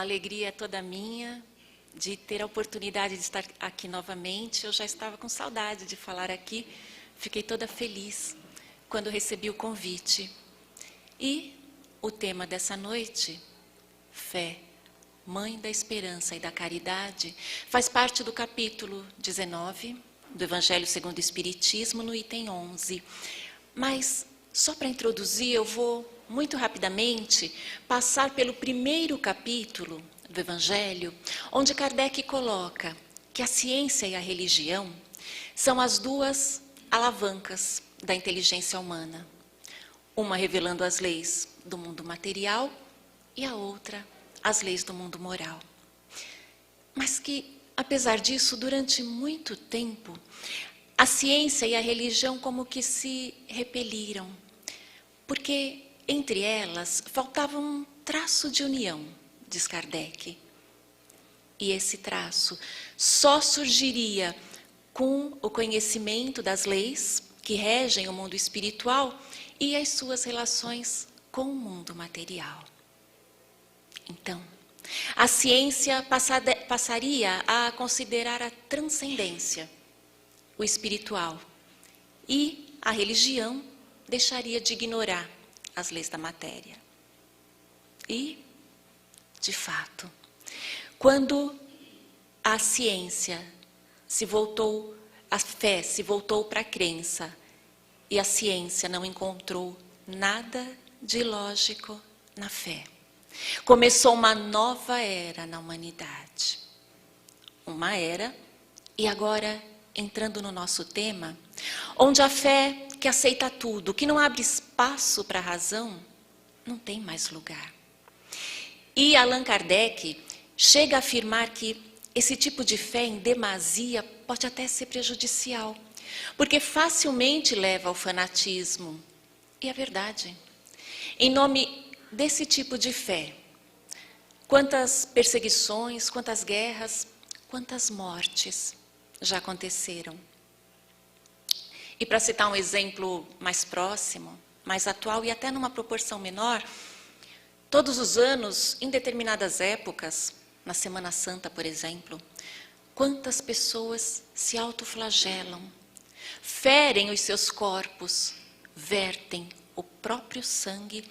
alegria é toda minha de ter a oportunidade de estar aqui novamente. Eu já estava com saudade de falar aqui, fiquei toda feliz quando recebi o convite. E o tema dessa noite, fé, mãe da esperança e da caridade, faz parte do capítulo 19 do Evangelho segundo o Espiritismo, no item 11. Mas, só para introduzir, eu vou muito rapidamente passar pelo primeiro capítulo do Evangelho, onde Kardec coloca que a ciência e a religião são as duas alavancas da inteligência humana. Uma revelando as leis do mundo material e a outra as leis do mundo moral. Mas que, apesar disso, durante muito tempo, a ciência e a religião como que se repeliram, porque entre elas faltava um traço de união, diz Kardec. E esse traço só surgiria com o conhecimento das leis que regem o mundo espiritual e as suas relações com o mundo material. Então, a ciência passaria a considerar a transcendência, o espiritual, e a religião deixaria de ignorar as leis da matéria. E, de fato, quando a ciência se voltou, a fé se voltou para a crença, e a ciência não encontrou nada de lógico na fé, começou uma nova era na humanidade. Uma era, e agora entrando no nosso tema, onde a fé que aceita tudo, que não abre espaço para a razão, não tem mais lugar. E Allan Kardec chega a afirmar que esse tipo de fé em demasia pode até ser prejudicial, porque facilmente leva ao fanatismo. E é verdade. Em nome desse tipo de fé, quantas perseguições, quantas guerras, quantas mortes já aconteceram. E para citar um exemplo mais próximo, mais atual e até numa proporção menor, todos os anos, em determinadas épocas, na Semana Santa, por exemplo, quantas pessoas se autoflagelam, ferem os seus corpos, vertem o próprio sangue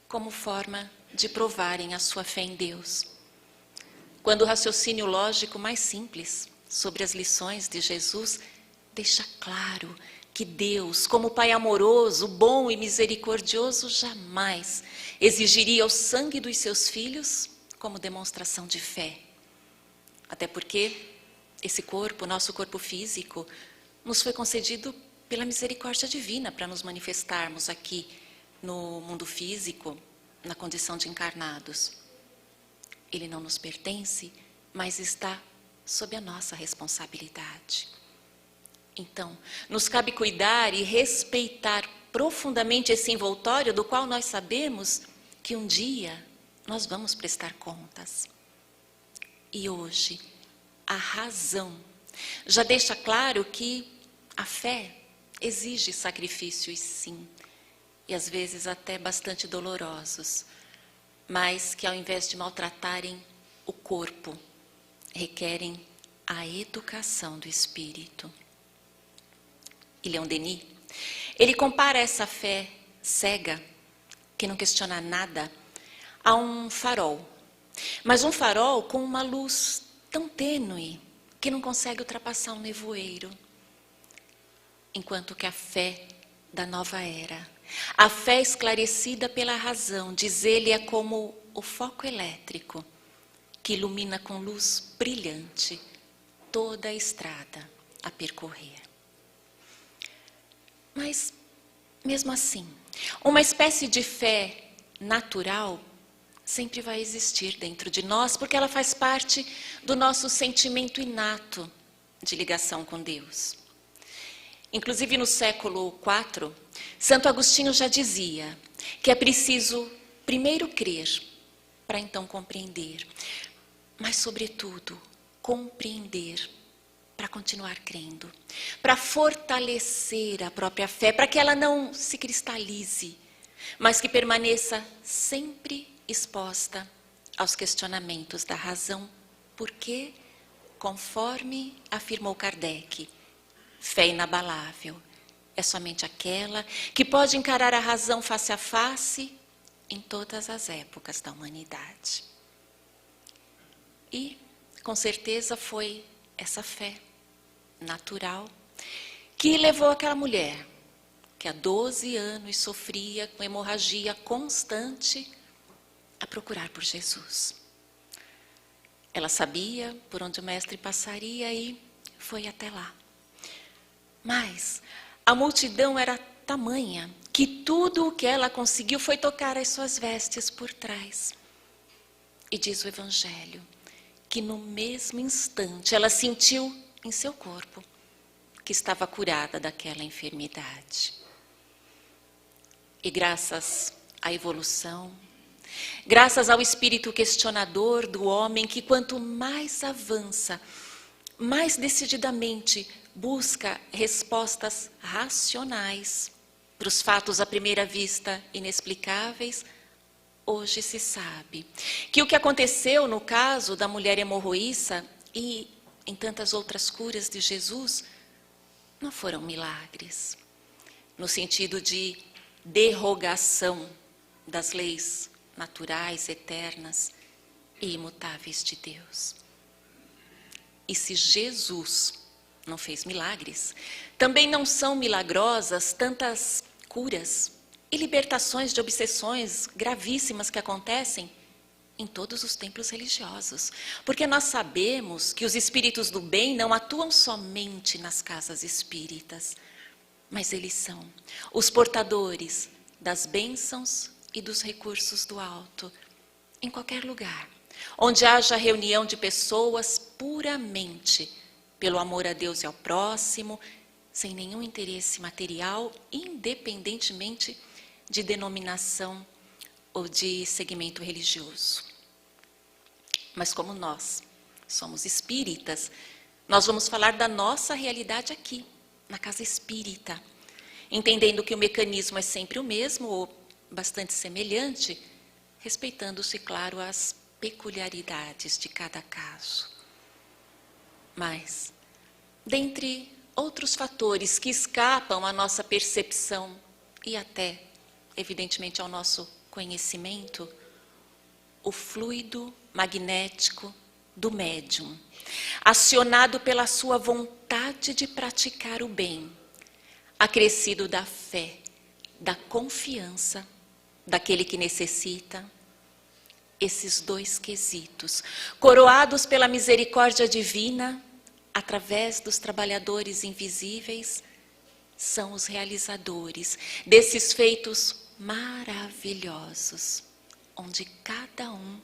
como forma de provarem a sua fé em Deus. Quando o raciocínio lógico mais simples sobre as lições de Jesus deixa claro que Deus, como Pai amoroso, bom e misericordioso, jamais exigiria o sangue dos seus filhos como demonstração de fé. Até porque esse corpo, nosso corpo físico, nos foi concedido pela misericórdia divina para nos manifestarmos aqui no mundo físico, na condição de encarnados. Ele não nos pertence, mas está sob a nossa responsabilidade. Então, nos cabe cuidar e respeitar profundamente esse envoltório do qual nós sabemos que um dia nós vamos prestar contas. E hoje, a razão já deixa claro que a fé exige sacrifícios, sim, e às vezes até bastante dolorosos, mas que ao invés de maltratarem o corpo, requerem a educação do espírito. E Leon Denis, ele compara essa fé cega, que não questiona nada, a um farol. Mas um farol com uma luz tão tênue que não consegue ultrapassar um nevoeiro. Enquanto que a fé da nova era, a fé esclarecida pela razão, diz ele, é como o foco elétrico que ilumina com luz brilhante toda a estrada a percorrer. Mas, mesmo assim, uma espécie de fé natural sempre vai existir dentro de nós, porque ela faz parte do nosso sentimento inato de ligação com Deus. Inclusive no século IV, Santo Agostinho já dizia que é preciso primeiro crer, para então compreender, mas sobretudo compreender para continuar crendo, para fortalecer a própria fé, para que ela não se cristalize, mas que permaneça sempre exposta aos questionamentos da razão, porque, conforme afirmou Kardec, fé inabalável é somente aquela que pode encarar a razão face a face em todas as épocas da humanidade. E, com certeza, foi essa fé natural que levou aquela mulher, que há 12 anos sofria com hemorragia constante, a procurar por Jesus. Ela sabia por onde o mestre passaria e foi até lá. Mas a multidão era tamanha que tudo o que ela conseguiu foi tocar as suas vestes por trás. E diz o Evangelho que no mesmo instante ela sentiu em seu corpo que estava curada daquela enfermidade. E graças à evolução, graças ao espírito questionador do homem, que quanto mais avança, mais decididamente busca respostas racionais para os fatos à primeira vista inexplicáveis, hoje se sabe que o que aconteceu no caso da mulher hemorroíça e em tantas outras curas de Jesus não foram milagres, no sentido de derrogação das leis naturais, eternas e imutáveis de Deus. E se Jesus não fez milagres, também não são milagrosas tantas curas e libertações de obsessões gravíssimas que acontecem em todos os templos religiosos. Porque nós sabemos que os espíritos do bem não atuam somente nas casas espíritas, mas eles são os portadores das bênçãos e dos recursos do alto, em qualquer lugar, onde haja reunião de pessoas puramente pelo amor a Deus e ao próximo, sem nenhum interesse material, independentemente de denominação ou de segmento religioso. Mas como nós somos espíritas, nós vamos falar da nossa realidade aqui, na casa espírita, entendendo que o mecanismo é sempre o mesmo, ou bastante semelhante, respeitando-se, claro, as peculiaridades de cada caso. Mas, dentre outros fatores que escapam à nossa percepção e até, evidentemente, ao nosso conhecimento, o fluido magnético do médium, acionado pela sua vontade de praticar o bem, acrescido da fé, da confiança daquele que necessita, esses dois quesitos, coroados pela misericórdia divina, através dos trabalhadores invisíveis, são os realizadores desses feitos maravilhosos, onde cada um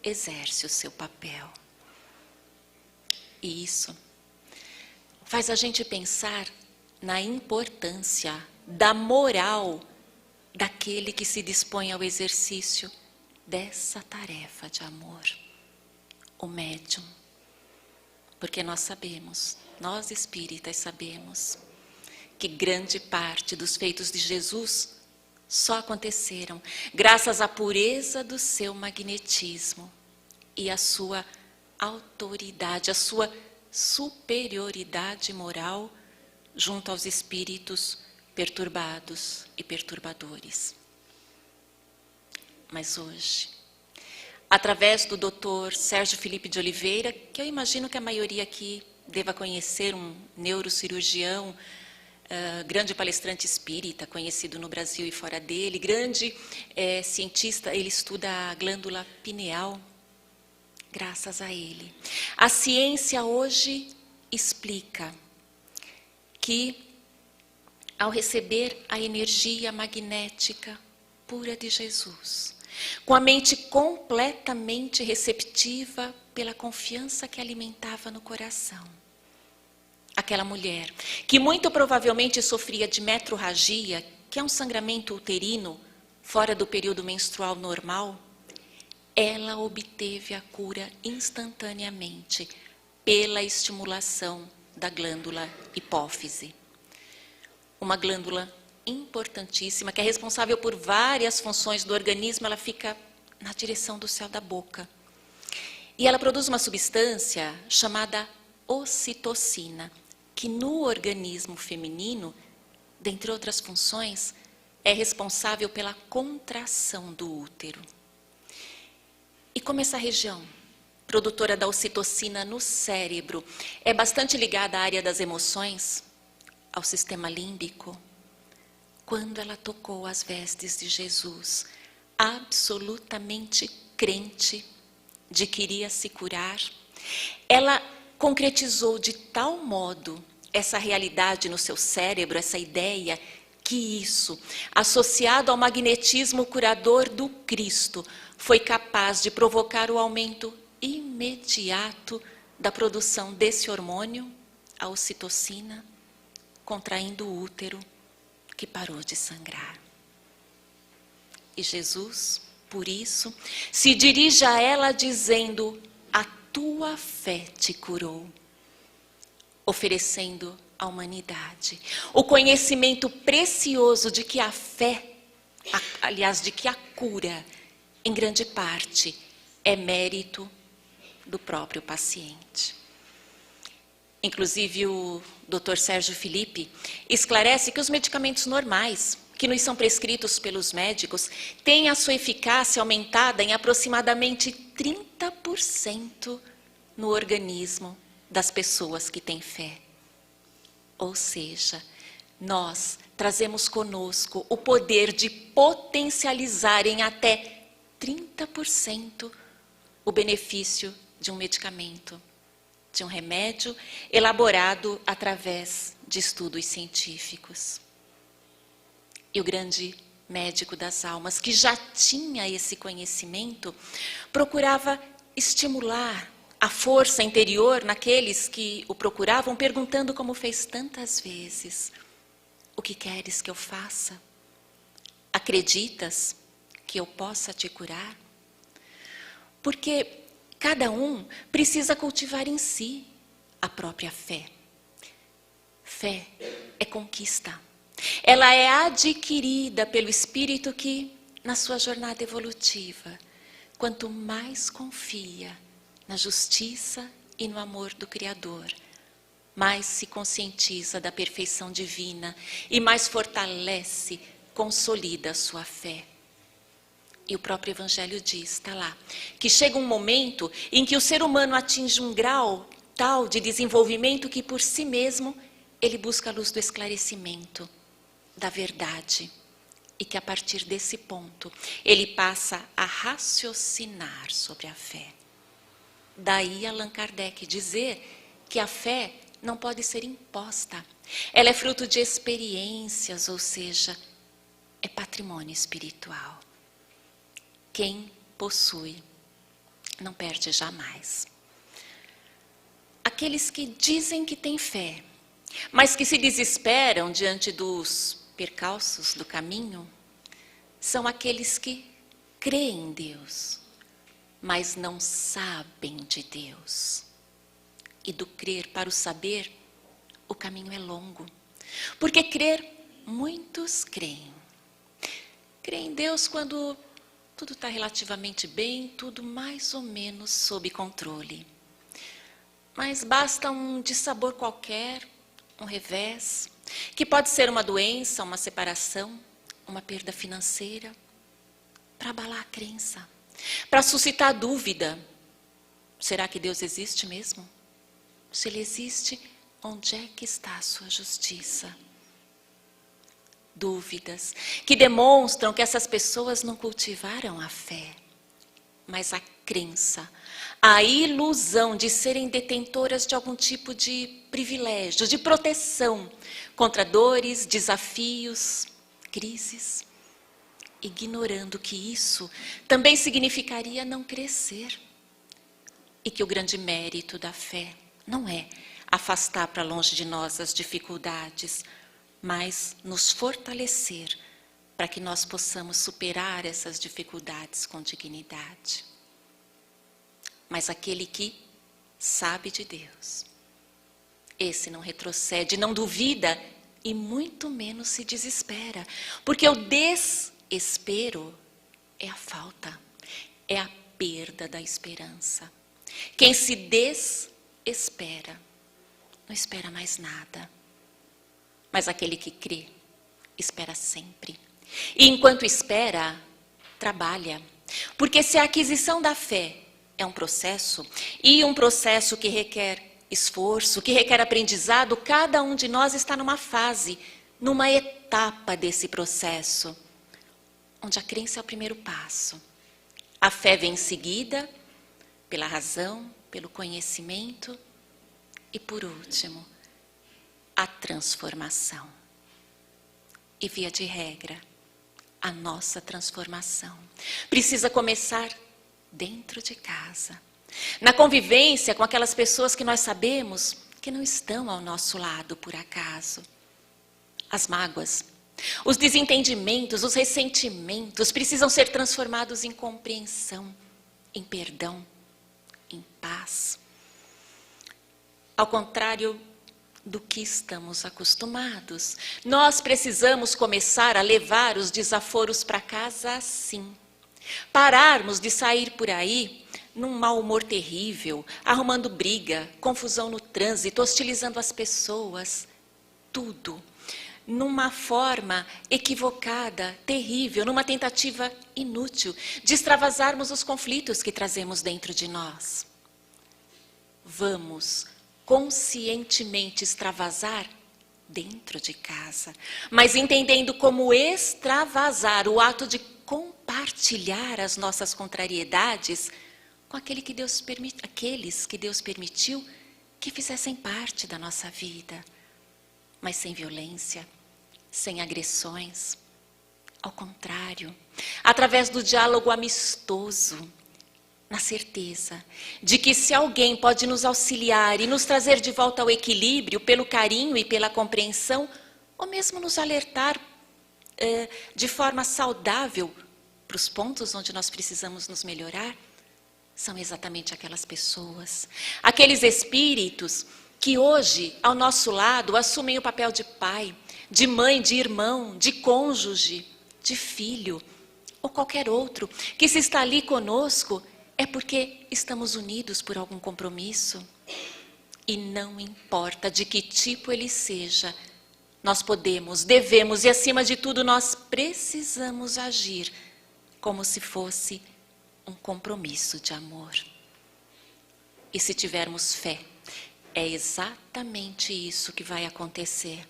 exerce o seu papel. E isso faz a gente pensar na importância da moral daquele que se dispõe ao exercício dessa tarefa de amor, o médium. Porque nós sabemos, nós espíritas sabemos, que grande parte dos feitos de Jesus só aconteceram graças à pureza do seu magnetismo e à sua autoridade, à sua superioridade moral junto aos espíritos perturbados e perturbadores. Mas hoje, através do Dr. Sérgio Felipe de Oliveira, que eu imagino que a maioria aqui deva conhecer, um neurocirurgião, grande palestrante espírita, conhecido no Brasil e fora dele, grande cientista, ele estuda a glândula pineal, graças a ele. A ciência hoje explica que, ao receber a energia magnética pura de Jesus, com a mente completamente receptiva pela confiança que alimentava no coração, aquela mulher, que muito provavelmente sofria de metrorragia, que é um sangramento uterino fora do período menstrual normal, ela obteve a cura instantaneamente pela estimulação da glândula hipófise. Uma glândula importantíssima, que é responsável por várias funções do organismo, ela fica na direção do céu da boca. E ela produz uma substância chamada ocitocina, que no organismo feminino, dentre outras funções, é responsável pela contração do útero. E como essa região, produtora da ocitocina no cérebro, é bastante ligada à área das emoções, ao sistema límbico, quando ela tocou as vestes de Jesus, absolutamente crente de que iria se curar, ela concretizou de tal modo essa realidade no seu cérebro, essa ideia, que isso, associado ao magnetismo curador do Cristo, foi capaz de provocar o aumento imediato da produção desse hormônio, a ocitocina, contraindo o útero, que parou de sangrar. E Jesus, por isso, se dirige a ela dizendo: a tua fé te curou, oferecendo à humanidade o conhecimento precioso de que a fé, aliás, de que a cura, em grande parte, é mérito do próprio paciente. Inclusive, o Dr. Sérgio Felipe esclarece que os medicamentos normais, que nos são prescritos pelos médicos, têm a sua eficácia aumentada em aproximadamente 30% no organismo das pessoas que têm fé. Ou seja, nós trazemos conosco o poder de potencializar em até 30% o benefício de um medicamento, de um remédio elaborado através de estudos científicos. E o grande médico das almas, que já tinha esse conhecimento, procurava estimular a força interior naqueles que o procuravam, perguntando, como fez tantas vezes: o que queres que eu faça? Acreditas que eu possa te curar? Porque cada um precisa cultivar em si a própria fé. Fé é conquista. Ela é adquirida pelo espírito que, na sua jornada evolutiva, quanto mais confia na justiça e no amor do Criador, mais se conscientiza da perfeição divina e mais fortalece, consolida a sua fé. E o próprio Evangelho diz, está lá, que chega um momento em que o ser humano atinge um grau tal de desenvolvimento que por si mesmo ele busca a luz do esclarecimento, da verdade. E que a partir desse ponto ele passa a raciocinar sobre a fé. Daí Allan Kardec dizer que a fé não pode ser imposta. Ela é fruto de experiências, ou seja, é patrimônio espiritual. Quem possui não perde jamais. Aqueles que dizem que têm fé, mas que se desesperam diante dos percalços do caminho, são aqueles que creem em Deus, mas não sabem de Deus. E do crer para o saber, o caminho é longo. Porque crer, muitos creem. Creem em Deus quando tudo está relativamente bem, tudo mais ou menos sob controle. Mas basta um dissabor qualquer, um revés, que pode ser uma doença, uma separação, uma perda financeira, para abalar a crença, para suscitar dúvida. Será que Deus existe mesmo? Se Ele existe, onde é que está a sua justiça? Dúvidas que demonstram que essas pessoas não cultivaram a fé, mas a crença, a ilusão de serem detentoras de algum tipo de privilégio, de proteção contra dores, desafios, crises, ignorando que isso também significaria não crescer. E que o grande mérito da fé não é afastar para longe de nós as dificuldades, mas nos fortalecer para que nós possamos superar essas dificuldades com dignidade. Mas aquele que sabe de Deus, esse não retrocede, não duvida e muito menos se desespera, porque o desespero é a falta, é a perda da esperança. Quem se desespera, não espera mais nada. Mas aquele que crê, espera sempre. E enquanto espera, trabalha. Porque se a aquisição da fé é um processo, e um processo que requer esforço, que requer aprendizado, cada um de nós está numa fase, numa etapa desse processo, onde a crença é o primeiro passo. A fé vem em seguida, pela razão, pelo conhecimento, e por último, a transformação. E via de regra, a nossa transformação precisa começar dentro de casa, na convivência com aquelas pessoas que nós sabemos que não estão ao nosso lado por acaso. As mágoas, os desentendimentos, os ressentimentos precisam ser transformados em compreensão, em perdão, em paz. Ao contrário do que estamos acostumados, nós precisamos começar a levar os desaforos para casa assim. Pararmos de sair por aí num mau humor terrível, arrumando briga, confusão no trânsito, hostilizando as pessoas, tudo numa forma equivocada, terrível, numa tentativa inútil de extravasarmos os conflitos que trazemos dentro de nós. Vamos conscientemente extravasar dentro de casa, mas entendendo como extravasar o ato de compartilhar as nossas contrariedades com aqueles que Deus permitiu que fizessem parte da nossa vida, mas sem violência, sem agressões. Ao contrário, através do diálogo amistoso, na certeza de que se alguém pode nos auxiliar e nos trazer de volta ao equilíbrio pelo carinho e pela compreensão, ou mesmo nos alertar de forma saudável para os pontos onde nós precisamos nos melhorar, são exatamente aquelas pessoas, aqueles espíritos que hoje, ao nosso lado, assumem o papel de pai, de mãe, de irmão, de cônjuge, de filho, ou qualquer outro, que se está ali conosco, é porque estamos unidos por algum compromisso. E não importa de que tipo ele seja, nós podemos, devemos e, acima de tudo, nós precisamos agir como se fosse um compromisso de amor. E se tivermos fé, é exatamente isso que vai acontecer.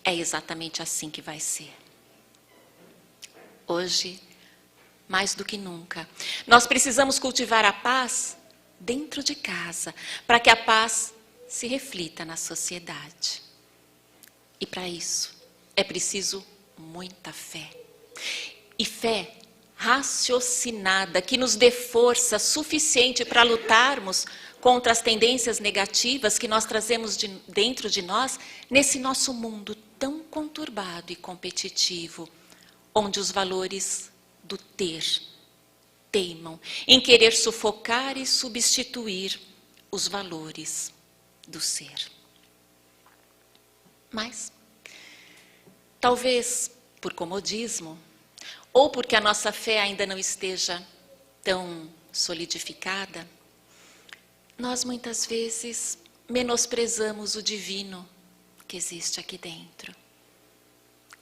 É exatamente assim que vai ser. Hoje, mais do que nunca, nós precisamos cultivar a paz dentro de casa, para que a paz se reflita na sociedade. E para isso, é preciso muita fé. E fé raciocinada, que nos dê força suficiente para lutarmos contra as tendências negativas que nós trazemos dentro de nós, nesse nosso mundo tão conturbado e competitivo, onde os valores do ter teimam em querer sufocar e substituir os valores do ser. Mas, talvez por comodismo, ou porque a nossa fé ainda não esteja tão solidificada, nós muitas vezes menosprezamos o divino que existe aqui dentro.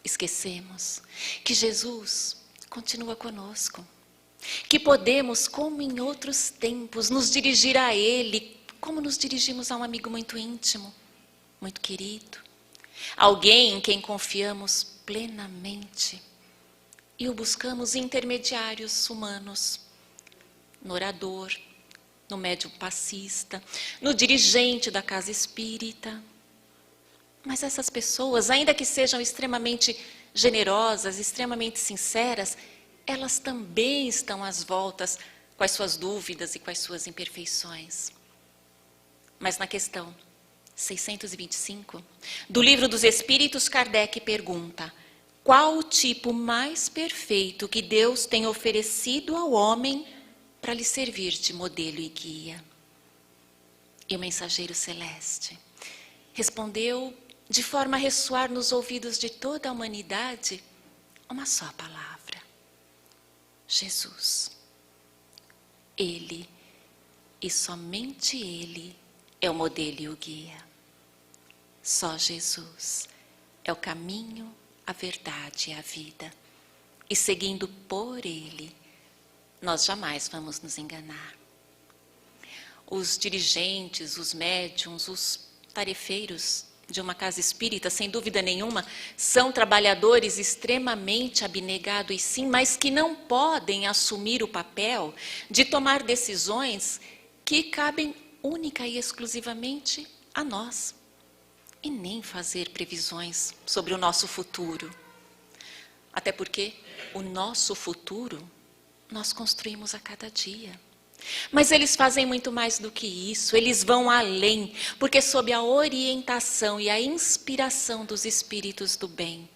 Esquecemos que Jesus continua conosco, que podemos, como em outros tempos, nos dirigir a Ele, como nos dirigimos a um amigo muito íntimo, muito querido, alguém em quem confiamos plenamente e o buscamos em intermediários humanos, no orador, no médium passista, no dirigente da casa espírita. Mas essas pessoas, ainda que sejam extremamente generosas, extremamente sinceras, elas também estão às voltas com as suas dúvidas e com as suas imperfeições. Mas na questão 625 do Livro dos Espíritos, Kardec pergunta: qual o tipo mais perfeito que Deus tem oferecido ao homem para lhe servir de modelo e guia? E o mensageiro celeste respondeu, de forma a ressoar nos ouvidos de toda a humanidade, uma só palavra: Jesus. Ele, e somente Ele, é o modelo e o guia. Só Jesus é o caminho, a verdade e a vida. E seguindo por Ele, nós jamais vamos nos enganar. Os dirigentes, os médiuns, os tarefeiros de uma casa espírita, sem dúvida nenhuma, são trabalhadores extremamente abnegados, sim, mas que não podem assumir o papel de tomar decisões que cabem única e exclusivamente a nós, e nem fazer previsões sobre o nosso futuro. Até porque o nosso futuro nós construímos a cada dia. Mas eles fazem muito mais do que isso, eles vão além, porque sob a orientação e a inspiração dos espíritos do bem,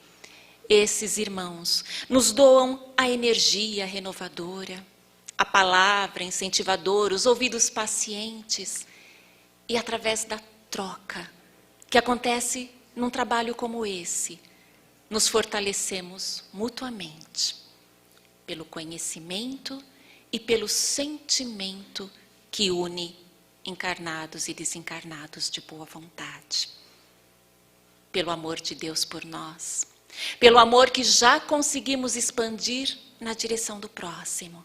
esses irmãos nos doam a energia renovadora, a palavra incentivadora, os ouvidos pacientes, e através da troca, que acontece num trabalho como esse, nos fortalecemos mutuamente, pelo conhecimento e pelo sentimento que une encarnados e desencarnados de boa vontade. Pelo amor de Deus por nós, pelo amor que já conseguimos expandir na direção do próximo,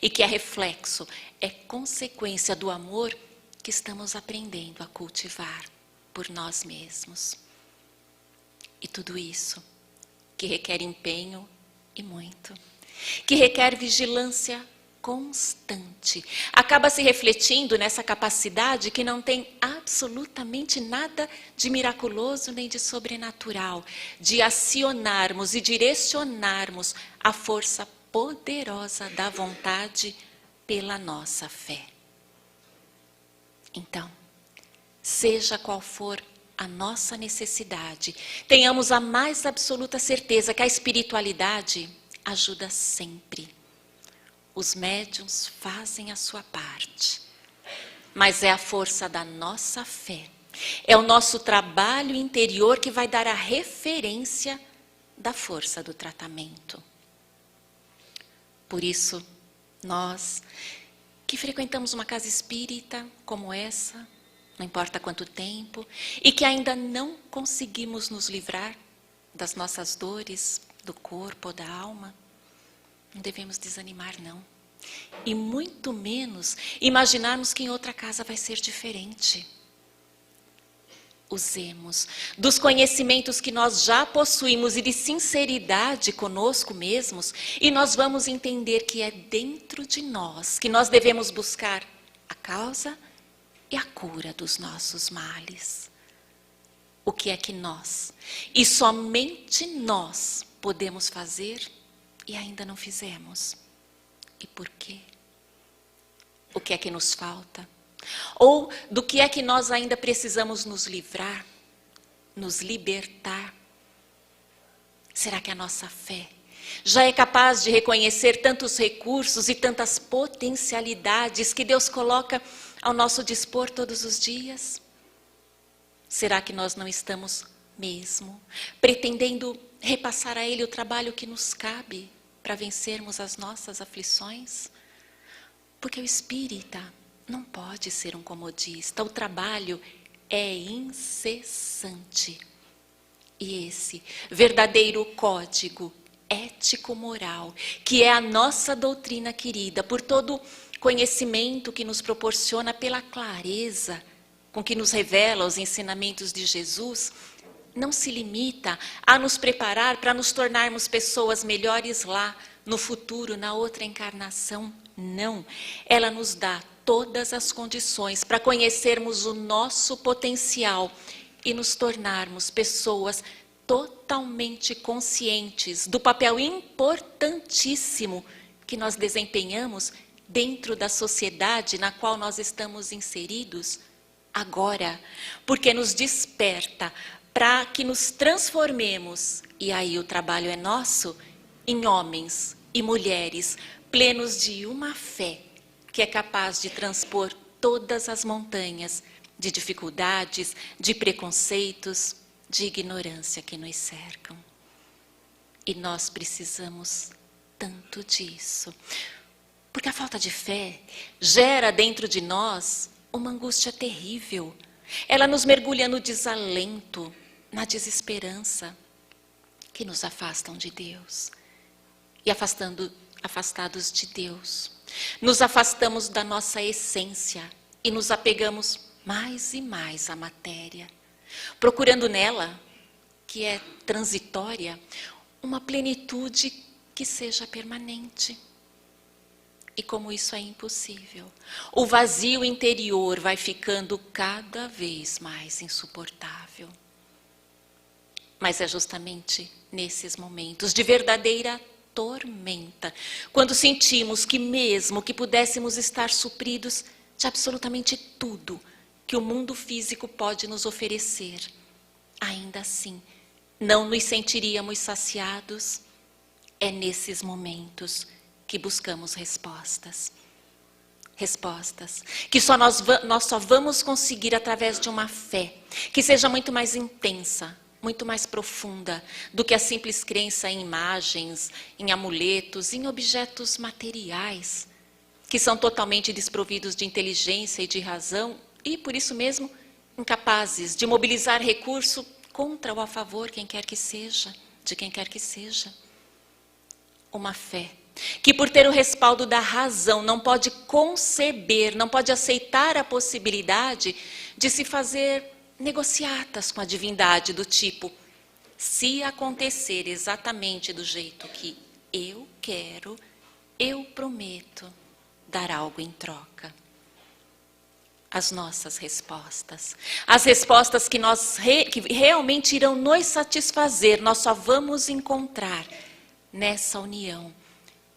e que é reflexo, é consequência do amor que estamos aprendendo a cultivar por nós mesmos. E tudo isso que requer empenho e muito, que requer vigilância constante, acaba se refletindo nessa capacidade que não tem absolutamente nada de miraculoso nem de sobrenatural, de acionarmos e direcionarmos a força poderosa da vontade pela nossa fé. Então, seja qual for a nossa necessidade, tenhamos a mais absoluta certeza que a espiritualidade ajuda sempre. Os médiuns fazem a sua parte, mas é a força da nossa fé, é o nosso trabalho interior que vai dar a referência da força do tratamento. Por isso, nós que frequentamos uma casa espírita como essa, não importa quanto tempo, e que ainda não conseguimos nos livrar das nossas dores, do corpo ou da alma, não devemos desanimar, não. E muito menos imaginarmos que em outra casa vai ser diferente. Usemos dos conhecimentos que nós já possuímos e de sinceridade conosco mesmos, e nós vamos entender que é dentro de nós que nós devemos buscar a causa e a cura dos nossos males. O que é que nós, e somente nós, podemos fazer e ainda não fizemos? E por quê? O que é que nos falta? Ou do que é que nós ainda precisamos nos livrar, nos libertar? Será que a nossa fé já é capaz de reconhecer tantos recursos e tantas potencialidades que Deus coloca ao nosso dispor todos os dias? Será que nós não estamos mesmo pretendendo repassar a Ele o trabalho que nos cabe para vencermos as nossas aflições? Porque o espírita não pode ser um comodista, o trabalho é incessante. E esse verdadeiro código ético-moral, que é a nossa doutrina querida, por todo conhecimento que nos proporciona, pela clareza com que nos revela os ensinamentos de Jesus, não se limita a nos preparar para nos tornarmos pessoas melhores lá, no futuro, na outra encarnação. Não, ela nos dá todas as condições para conhecermos o nosso potencial e nos tornarmos pessoas totalmente conscientes do papel importantíssimo que nós desempenhamos dentro da sociedade na qual nós estamos inseridos agora, porque nos desperta para que nos transformemos, e aí o trabalho é nosso, em homens e mulheres plenos de uma fé que é capaz de transpor todas as montanhas de dificuldades, de preconceitos, de ignorância que nos cercam. E nós precisamos tanto disso. Porque a falta de fé gera dentro de nós uma angústia terrível. Ela nos mergulha no desalento, na desesperança, que nos afastam de Deus. E afastados de Deus, nos afastamos da nossa essência e nos apegamos mais e mais à matéria, procurando nela, que é transitória, uma plenitude que seja permanente. E como isso é impossível, o vazio interior vai ficando cada vez mais insuportável. Mas é justamente nesses momentos de verdadeira tormenta, quando sentimos que mesmo que pudéssemos estar supridos de absolutamente tudo que o mundo físico pode nos oferecer, ainda assim não nos sentiríamos saciados. É nesses momentos que buscamos respostas. Respostas que nós só vamos conseguir através de uma fé que seja muito mais intensa, muito mais profunda do que a simples crença em imagens, em amuletos, em objetos materiais, que são totalmente desprovidos de inteligência e de razão e, por isso mesmo, incapazes de mobilizar recurso contra ou a favor quem quer que seja, de quem quer que seja. Uma fé que, por ter o respaldo da razão, não pode conceber, não pode aceitar a possibilidade de se fazer negociatas com a divindade do tipo: se acontecer exatamente do jeito que eu quero, eu prometo dar algo em troca. As nossas respostas, as respostas que realmente irão nos satisfazer, nós só vamos encontrar nessa união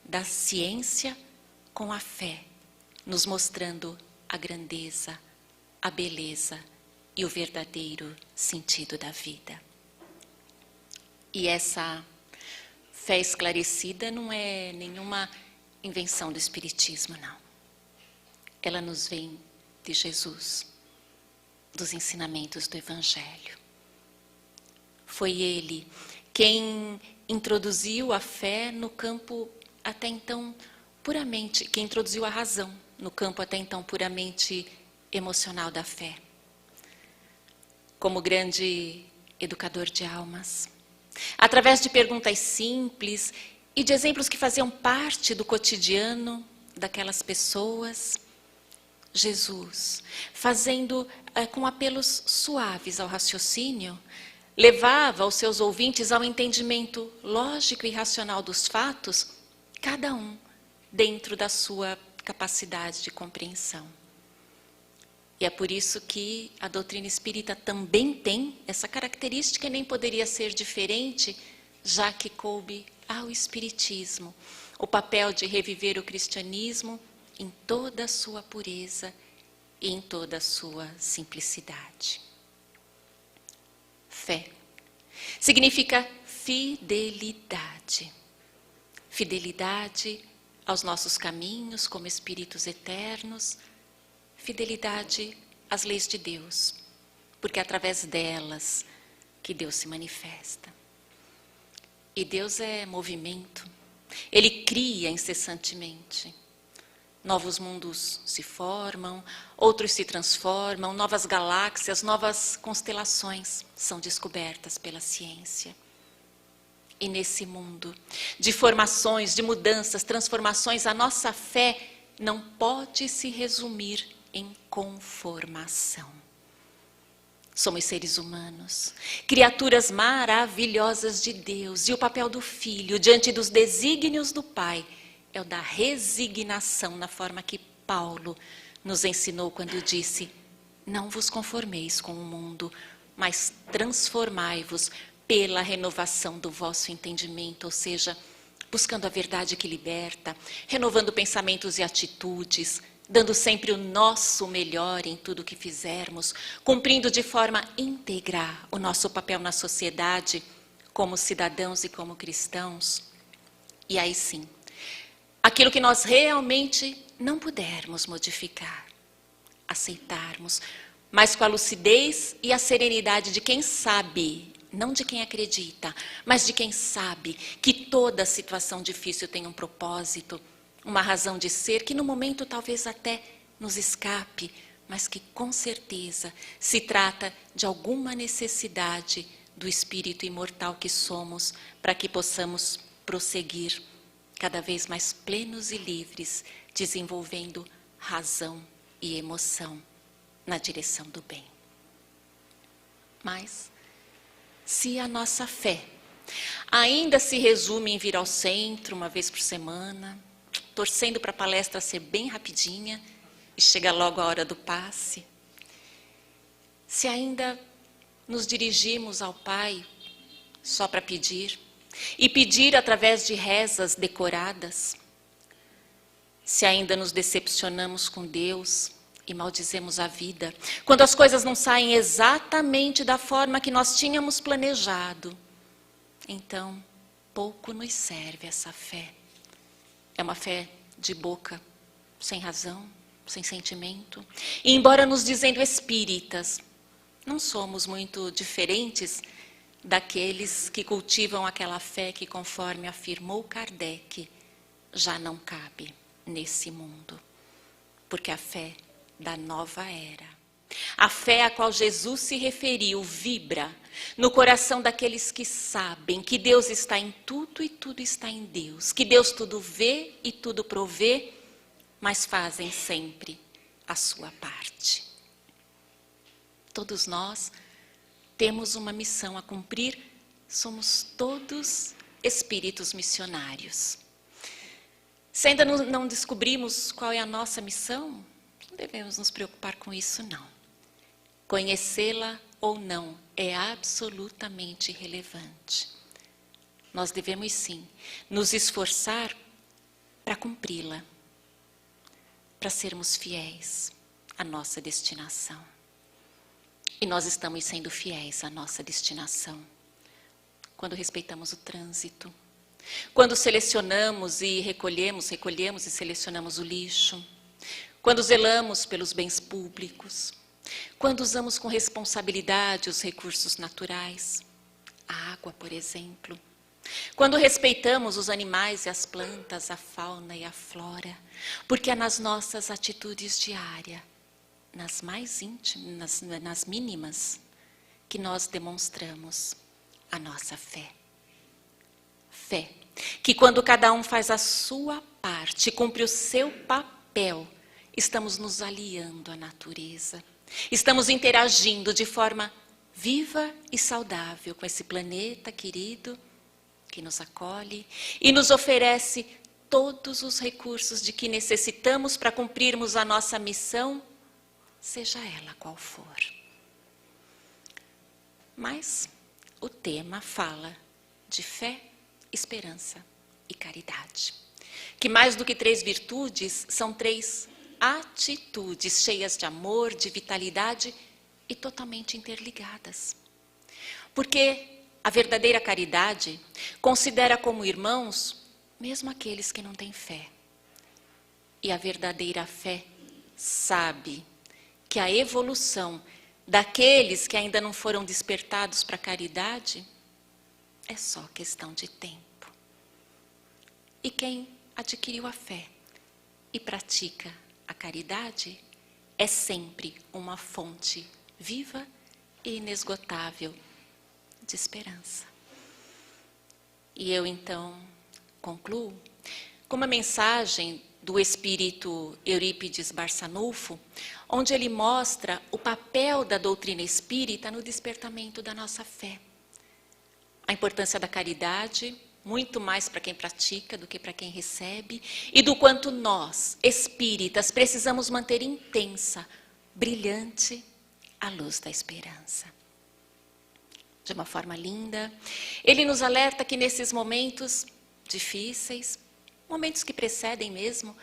da ciência com a fé, nos mostrando a grandeza, a beleza e o verdadeiro sentido da vida. E essa fé esclarecida não é nenhuma invenção do Espiritismo, não. Ela nos vem de Jesus, dos ensinamentos do Evangelho. Foi Ele quem introduziu a fé no campo até então puramente, quem introduziu a razão no campo até então puramente emocional da fé. Como grande educador de almas, através de perguntas simples e de exemplos que faziam parte do cotidiano daquelas pessoas, Jesus, fazendo com apelos suaves ao raciocínio, levava os seus ouvintes ao entendimento lógico e racional dos fatos, cada um dentro da sua capacidade de compreensão. E é por isso que a doutrina espírita também tem essa característica e nem poderia ser diferente, já que coube ao Espiritismo o papel de reviver o cristianismo em toda a sua pureza e em toda a sua simplicidade. Fé significa fidelidade. Fidelidade aos nossos caminhos como espíritos eternos, fidelidade às leis de Deus, porque é através delas que Deus se manifesta. E Deus é movimento, Ele cria incessantemente. Novos mundos se formam, outros se transformam, novas galáxias, novas constelações são descobertas pela ciência. E nesse mundo de formações, de mudanças, transformações, a nossa fé não pode se resumir em conformação. Somos seres humanos, criaturas maravilhosas de Deus, e o papel do Filho diante dos desígnios do Pai é o da resignação, na forma que Paulo nos ensinou quando disse: não vos conformeis com o mundo, mas transformai-vos pela renovação do vosso entendimento, ou seja, buscando a verdade que liberta, renovando pensamentos e atitudes, dando sempre o nosso melhor em tudo o que fizermos, cumprindo de forma íntegra o nosso papel na sociedade, como cidadãos e como cristãos. E aí sim, aquilo que nós realmente não pudermos modificar, aceitarmos, mas com a lucidez e a serenidade de quem sabe, não de quem acredita, mas de quem sabe que toda situação difícil tem um propósito, uma razão de ser que no momento talvez até nos escape, mas que com certeza se trata de alguma necessidade do espírito imortal que somos, para que possamos prosseguir cada vez mais plenos e livres, desenvolvendo razão e emoção na direção do bem. Mas, se a nossa fé ainda se resume em vir ao centro uma vez por semana, torcendo para a palestra ser bem rapidinha e chega logo a hora do passe, se ainda nos dirigimos ao Pai só para pedir, e pedir através de rezas decoradas, se ainda nos decepcionamos com Deus e maldizemos a vida, quando as coisas não saem exatamente da forma que nós tínhamos planejado, então pouco nos serve essa fé. É uma fé de boca, sem razão, sem sentimento. E embora nos dizendo espíritas, não somos muito diferentes daqueles que cultivam aquela fé que, conforme afirmou Kardec, já não cabe nesse mundo. Porque a fé da nova era, a fé a qual Jesus se referiu, vibra no coração daqueles que sabem que Deus está em tudo e tudo está em Deus, que Deus tudo vê e tudo provê, mas fazem sempre a sua parte. Todos nós temos uma missão a cumprir, somos todos espíritos missionários. Se ainda não descobrimos qual é a nossa missão, não devemos nos preocupar com isso, não. Conhecê-la ou não é absolutamente irrelevante. Nós devemos, sim, nos esforçar para cumpri-la, para sermos fiéis à nossa destinação. E nós estamos sendo fiéis à nossa destinação quando respeitamos o trânsito, quando selecionamos e recolhemos e selecionamos o lixo, quando zelamos pelos bens públicos, quando usamos com responsabilidade os recursos naturais, a água, por exemplo, quando respeitamos os animais e as plantas, a fauna e a flora, porque é nas nossas atitudes diárias, nas mais íntimas, nas mínimas, que nós demonstramos a nossa fé. Fé, que quando cada um faz a sua parte, cumpre o seu papel, estamos nos aliando à natureza, estamos interagindo de forma viva e saudável com esse planeta querido que nos acolhe e nos oferece todos os recursos de que necessitamos para cumprirmos a nossa missão, seja ela qual for. Mas o tema fala de fé, esperança e caridade. Que mais do que 3 virtudes, são 3 atitudes cheias de amor, de vitalidade e totalmente interligadas. Porque a verdadeira caridade considera como irmãos mesmo aqueles que não têm fé. E a verdadeira fé sabe que a evolução daqueles que ainda não foram despertados para a caridade é só questão de tempo. E quem adquiriu a fé e pratica a caridade é sempre uma fonte viva e inesgotável de esperança. E eu então concluo com uma mensagem do espírito Eurípides Barçanufo, onde ele mostra o papel da doutrina espírita no despertamento da nossa fé. A importância da caridade, muito mais para quem pratica do que para quem recebe, e do quanto nós, espíritas, precisamos manter intensa, brilhante, a luz da esperança. De uma forma linda, ele nos alerta que nesses momentos difíceis, momentos que precedem mesmo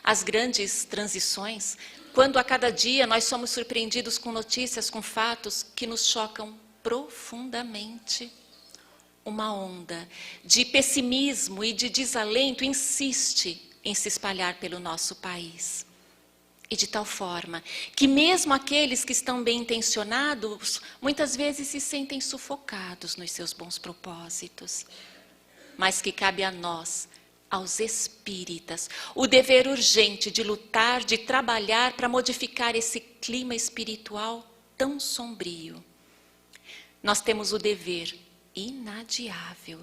as grandes transições, quando a cada dia nós somos surpreendidos com notícias, com fatos que nos chocam profundamente, uma onda de pessimismo e de desalento insiste em se espalhar pelo nosso país. E de tal forma que mesmo aqueles que estão bem intencionados, muitas vezes se sentem sufocados nos seus bons propósitos. Mas que cabe a nós aos espíritas o dever urgente de lutar, de trabalhar para modificar esse clima espiritual tão sombrio. Nós temos o dever inadiável,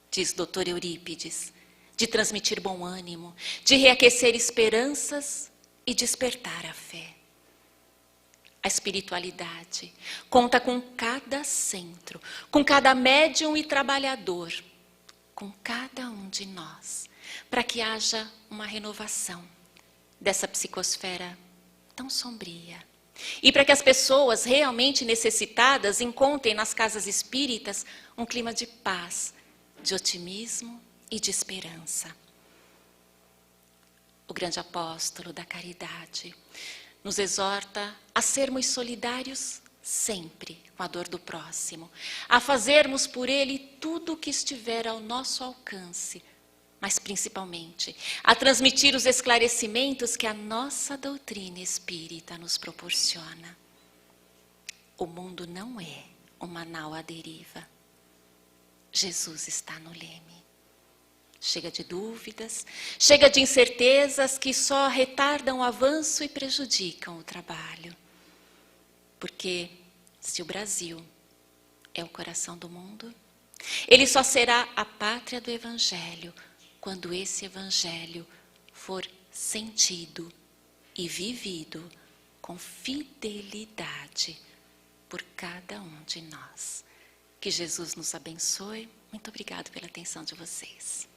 diz Dr. Eurípides, de transmitir bom ânimo, de reaquecer esperanças e despertar a fé. A espiritualidade conta com cada centro, com cada médium e trabalhador, com cada um de nós, para que haja uma renovação dessa psicosfera tão sombria. E para que as pessoas realmente necessitadas encontrem nas casas espíritas um clima de paz, de otimismo e de esperança. O grande apóstolo da caridade nos exorta a sermos solidários sempre com a dor do próximo, a fazermos por ele tudo o que estiver ao nosso alcance, mas principalmente a transmitir os esclarecimentos que a nossa doutrina espírita nos proporciona. O mundo não é uma nau à deriva. Jesus está no leme. Chega de dúvidas, chega de incertezas que só retardam o avanço e prejudicam o trabalho. Porque se o Brasil é o coração do mundo, ele só será a pátria do Evangelho quando esse Evangelho for sentido e vivido com fidelidade por cada um de nós. Que Jesus nos abençoe. Muito obrigada pela atenção de vocês.